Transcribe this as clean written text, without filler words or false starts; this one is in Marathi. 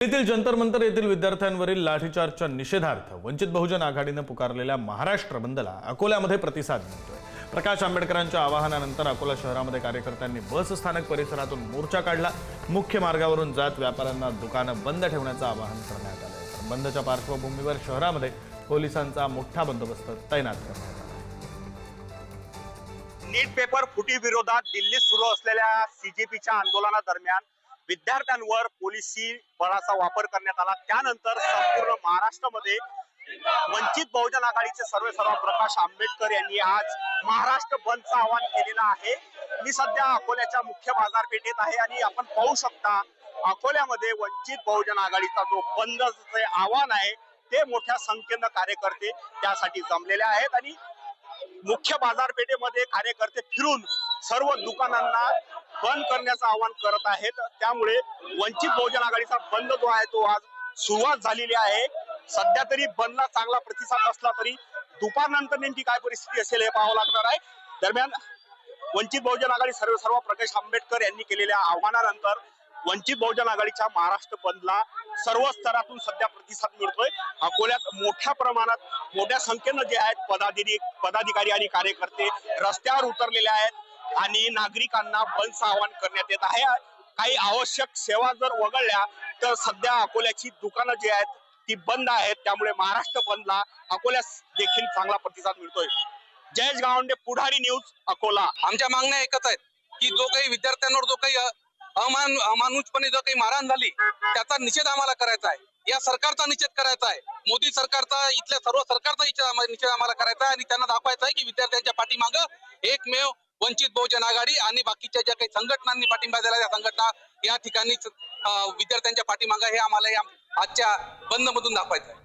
दिल्लीतील जंतर मंतर येथील विद्यार्थ्यांवरील लाठीचार्जच्या निषेधार्थ वंचित बहुजन आघाडीने पुकारलेल्या महाराष्ट्र बंदला अकोल्यामध्ये प्रतिसाद मिळतोय। प्रकाश आंबेडकरांच्या आवाहनानंतर अकोला शहरामध्ये कार्यकर्त्यांनी बस स्थानक परिसरातून मोर्चा काढला। मुख्य मार्गावरून जात व्यापाऱ्यांना दुकानं बंद ठेवण्याचं आवाहन करण्यात आलंय। तर बंदच्या पार्श्वभूमीवर शहरामध्ये पोलिसांचा मोठा बंदोबस्त तैनात करण्यात आला। नीट पेपर फुटी विरोधात दिल्लीत सुरू असलेल्या सीजेपीच्या आंदोलनादरम्यान विद्यार्थ्यांवर पोलिसी बळाचा वापर करण्यात आला। त्यानंतर संपूर्ण महाराष्ट्रामध्ये वंचित बहुजन आघाडीचे सर्वेसर्वा प्रकाश आंबेडकर यांनी आज महाराष्ट्र बंदचं आवाहन केलेलं आहे। मी सध्या अकोल्याच्या मुख्य बाजारपेठेत आहे आणि आपण पाहू शकता अकोल्यामध्ये वंचित बहुजन आघाडीचा जो बंदचे आवाहन आहे ते मोठ्या संख्येनं कार्यकर्ते त्यासाठी जमलेले आहेत आणि मुख्य बाजारपेठेमध्ये कार्यकर्ते फिरून सर्व दुकानांना बंद करण्याचं आवाहन करत आहेत। त्यामुळे वंचित बहुजन आघाडीचा बंद जो आहे तो आज सुरुवात झालेली आहे। सध्या तरी बंदला चांगला प्रतिसाद असला तरी दुपारनंतर नेमकी काय परिस्थिती असेल हे पाहावं लागणार आहे। दरम्यान वंचित बहुजन आघाडी सर्वेसर्वा प्रकाश आंबेडकर यांनी केलेल्या आव्हानानंतर वंचित बहुजन आघाडीच्या महाराष्ट्र बंदला सर्व स्तरातून सध्या प्रतिसाद मिळतोय। अकोल्यात मोठ्या प्रमाणात मोठ्या संख्येनं जे आहेत पदाधिकारी आणि कार्यकर्ते रस्त्यावर उतरलेले आहेत आणि नागरिकांना बंदचं आवाहन करण्यात येत आहे। काही आवश्यक सेवा जर वगळल्या तर सध्या अकोल्याची दुकानं जी आहेत ती बंद आहेत। त्यामुळे महाराष्ट्र बंदला अकोल्यास देखील चांगला प्रतिसाद मिळतोय। जयेश गावंडे, पुढारी न्यूज, अकोला। आमच्या मागण्या एकच आहेत की जो काही विद्यार्थ्यांवर जो काही अमानुषपणे जो काही मारहाण झाली त्याचा निषेध आम्हाला करायचा आहे। या सरकारचा निषेध करायचा आहे। मोदी सरकारचा, इथल्या सर्व सरकारचा निषेध आम्हाला करायचा आहे आणि त्यांना दाखवायचं आहे की विद्यार्थ्यांच्या पाठीमागं एकमेव वंचित बहुजन आघाडी आणि बाकीच्या ज्या काही संघटनांनी पाठिंबा दिला त्या संघटना या ठिकाणी विद्यार्थ्यांच्या पाठीमागं हे आम्हाला या आजच्या बंद मधून दाखवायचं आहे।